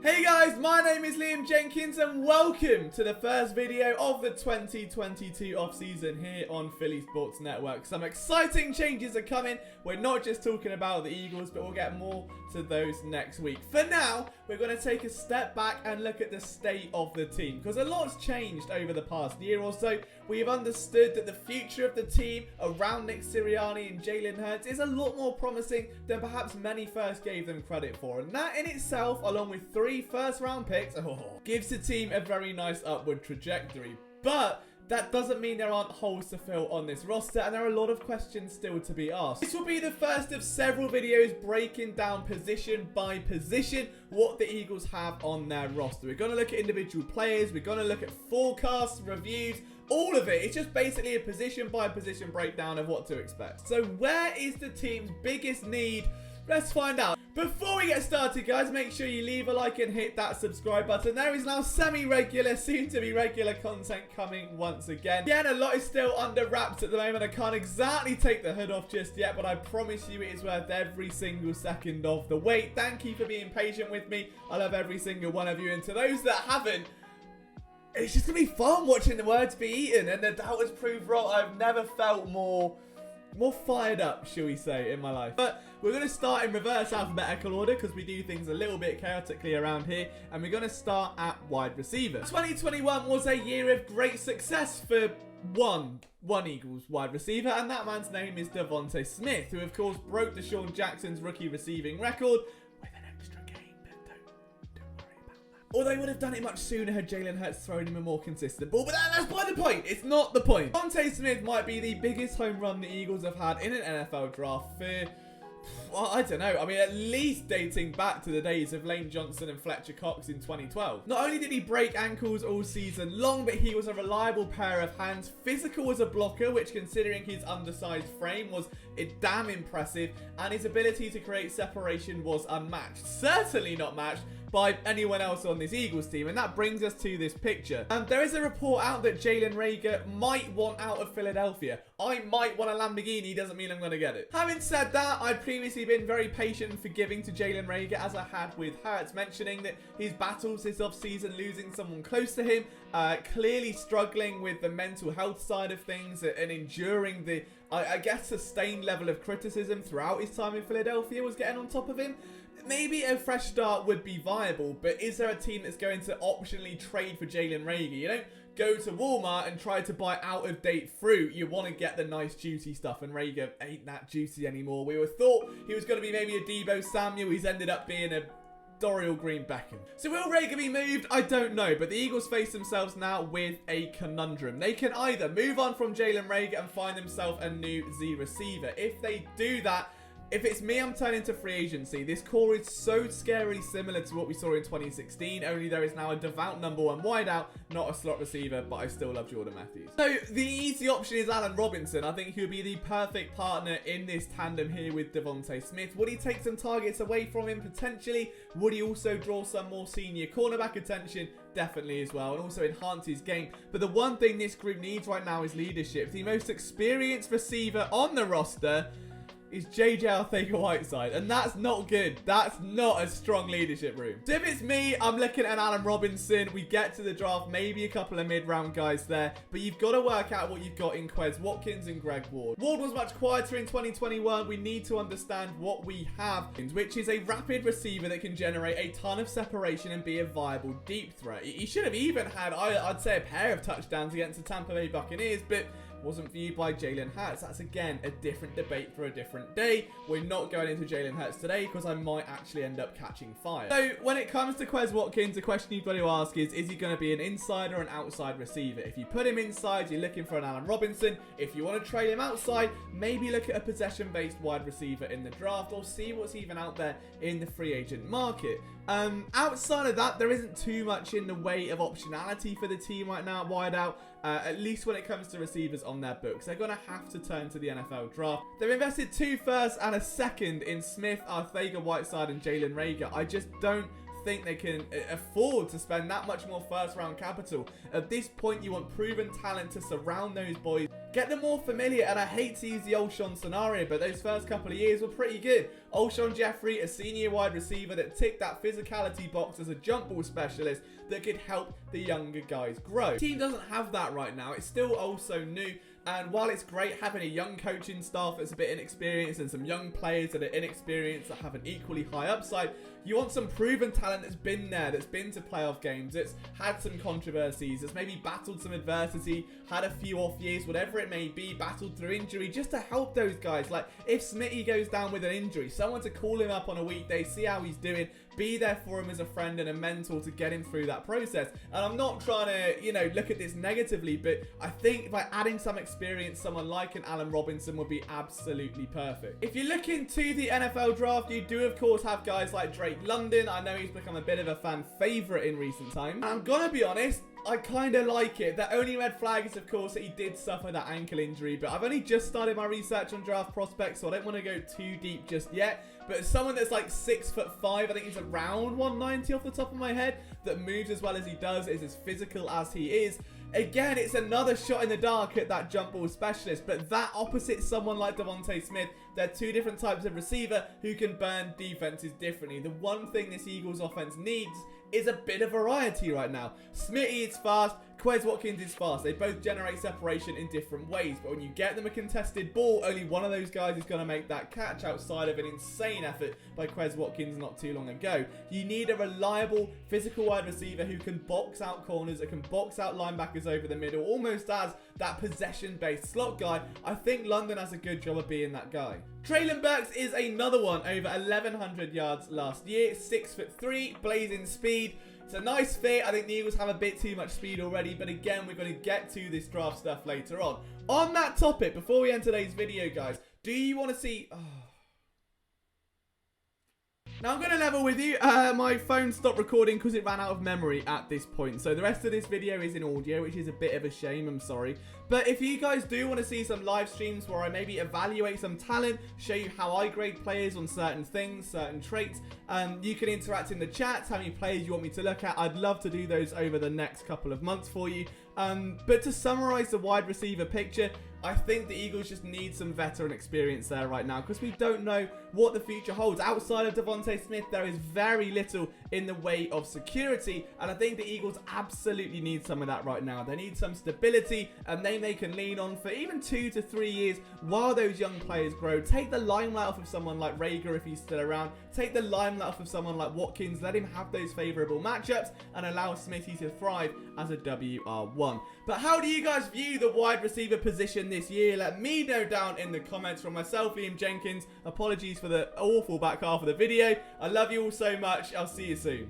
Hey guys, my name is Liam Jenkins and welcome to the first video of the 2022 off-season here on Philly Sports Network. Some exciting changes are coming. We're not just talking about the Eagles, but we'll get more to those next week. For now, we're going to take a step back and look at the state of the team, because a lot's changed over the past year or so. We've understood that the future of the team around Nick Sirianni and Jalen Hurts is a lot more promising than perhaps many first gave them credit for. And that in itself, along with 3 first-round picks, gives the team a very nice upward trajectory. But that doesn't mean there aren't holes to fill on this roster, and there are a lot of questions still to be asked. This will be the first of several videos breaking down position by position what the Eagles have on their roster. We're going to look at individual players, we're going to look at forecasts, reviews, all of it. It's just basically a position by position breakdown of what to expect. So where is the team's biggest need? Let's find out. Before we get started, guys, make sure you leave a like and hit that subscribe button. There is now semi-regular, soon-to-be regular content coming once again. Again, a lot is still under wraps at the moment. I can't exactly take the hood off just yet, but I promise you it is worth every single second of the wait. Thank you for being patient with me. I love every single one of you. And to those that haven't, it's just going to be fun watching the words be eaten. And the doubters prove wrong. I've never felt more fired up, shall we say, in my life. But we're going to start in reverse alphabetical order because we do things a little bit chaotically around here, and we're going to start at wide receiver. 2021 was a year of great success for one Eagles wide receiver, and that man's name is Devontae Smith, who of course broke Deshaun Jackson's rookie receiving record with an extra game, but don't worry about that. Although he would have done it much sooner had Jalen Hurts thrown him a more consistent ball, but that's by the point. It's not the point. Devontae Smith might be the biggest home run the Eagles have had in an NFL draft for, well, I don't know. I mean, at least dating back to the days of Lane Johnson and Fletcher Cox in 2012. Not only did he break ankles all season long, but he was a reliable pair of hands, physical as a blocker, which considering his undersized frame was damn impressive, and his ability to create separation was unmatched. Certainly not matched by anyone else on this Eagles team, and that brings us to this picture. There is a report out that Jalen Reagor might want out of Philadelphia. I might want a Lamborghini, doesn't mean I'm going to get it. Having said that, I've previously been very patient and forgiving to Jalen Reagor, as I had with Hurts, mentioning that his battles this offseason, losing someone close to him, clearly struggling with the mental health side of things and enduring the, I guess, sustained level of criticism throughout his time in Philadelphia was getting on top of him. Maybe a fresh start would be viable, but is there a team that's going to optionally trade for Jalen Reagor? You don't go to Walmart and try to buy out-of-date fruit. You want to get the nice juicy stuff, and Reagor ain't that juicy anymore. We were thought he was going to be maybe a Deebo Samuel. He's ended up being a Dorial Green Beckham. So will Reagor be moved? I don't know, but the Eagles face themselves now with a conundrum. They can either move on from Jalen Reagor and find themselves a new Z receiver. If they do that, if it's me, I'm turning to free agency. This core is so scarily similar to what we saw in 2016, only there is now a devout number 1 wideout, not a slot receiver, but I still love Jordan Matthews. So the easy option is Allen Robinson. I think he'll be the perfect partner in this tandem here with Devontae Smith. Would he take some targets away from him? Potentially. Would he also draw some more senior cornerback attention? Definitely as well, and also enhance his game. But the one thing this group needs right now is leadership. The most experienced receiver on the roster is JJ Arcega-Whiteside, and that's not good. That's not a strong leadership room. So if it's me, I'm looking at Allen Robinson. We get to the draft, maybe a couple of mid-round guys there, but you've got to work out what you've got in Quez Watkins and Greg Ward. Ward was much quieter in 2021. We need to understand what we have, which is a rapid receiver that can generate a ton of separation and be a viable deep threat. He should have even had, I'd say, a pair of touchdowns against the Tampa Bay Buccaneers, but wasn't viewed by Jalen Hurts. That's, again, a different debate for a different day. We're not going into Jalen Hurts today because I might actually end up catching fire. So when it comes to Quez Watkins, the question you've got to ask is he going to be an inside or an outside receiver? If you put him inside, you're looking for an Allen Robinson. If you want to trade him outside, maybe look at a possession-based wide receiver in the draft or see what's even out there in the free agent market. Outside of that, there isn't too much in the way of optionality for the team right now at wideout, at least when it comes to receivers on their books. They're going to have to turn to the NFL draft. They've invested 2 firsts and a second in Smith, Arcega-Whiteside, and Jalen Reagor. I just don't think they can afford to spend that much more first round capital. At this point, you want proven talent to surround those boys get them more familiar. And I hate to use the Olshon scenario, but those first couple of years were pretty good. Olshon Jeffrey, a senior wide receiver that ticked that physicality box as a jump ball specialist that could help the younger guys grow. The team doesn't have that right now. It's still also new. And while it's great having a young coaching staff that's a bit inexperienced and some young players that are inexperienced that have an equally high upside, you want some proven talent that's been there, that's been to playoff games, that's had some controversies, that's maybe battled some adversity, had a few off years, whatever it may be, battled through injury, just to help those guys. Like, if Smitty goes down with an injury, someone to call him up on a weekday, see how he's doing, be there for him as a friend and a mentor to get him through that process. And I'm not trying to, you know, look at this negatively, but I think by adding some experience, someone like an Allen Robinson would be absolutely perfect. If you look into the NFL draft, you do of course have guys like Drake London. I know he's become a bit of a fan favorite in recent times. And I'm gonna be honest, I kind of like it. The only red flag is, of course, that he did suffer that ankle injury. But I've only just started my research on draft prospects, so I don't want to go too deep just yet. But as someone that's like 6'5", I think he's around 190 off the top of my head, that moves as well as he does, is as physical as he is. Again, it's another shot in the dark at that jump ball specialist, but that opposite someone like Devontae Smith, they're two different types of receiver who can burn defenses differently. The one thing this Eagles offense needs is a bit of variety right now. Smitty is fast, Quez Watkins is fast. They both generate separation in different ways, but when you get them a contested ball, only one of those guys is going to make that catch outside of an insane effort by Quez Watkins not too long ago. You need a reliable physical wide receiver who can box out corners, that can box out linebackers over the middle, almost as that possession-based slot guy. I think London has a good job of being that guy. Traylon Burks is another one, over 1,100 yards last year, 6'3", blazing speed. It's a nice fit. I think the Eagles have a bit too much speed already, but again, we're going to get to this draft stuff later on. On that topic, before we end today's video, guys, do you want to see... Now I'm going to level with you, my phone stopped recording because it ran out of memory at this point. So the rest of this video is in audio, which is a bit of a shame, I'm sorry. But if you guys do want to see some live streams where I maybe evaluate some talent, show you how I grade players on certain things, certain traits, you can interact in the chat, how many players you want me to look at. I'd love to do those over the next couple of months for you. But to summarize the wide receiver picture, I think the Eagles just need some veteran experience there right now because we don't know what the future holds. Outside of Devontae Smith, there is very little in the way of security, and I think the Eagles absolutely need some of that right now. They need some stability, and then they can lean on for even 2 to 3 years while those young players grow. Take the limelight off of someone like Rager if he's still around. Take the limelight off of someone like Watkins. Let him have those favorable matchups and allow Smitty to thrive as a WR1. But how do you guys view the wide receiver position this year? Let me know down in the comments. From myself, Liam Jenkins, apologies for the awful back half of the video. I love you all so much. I'll see you soon.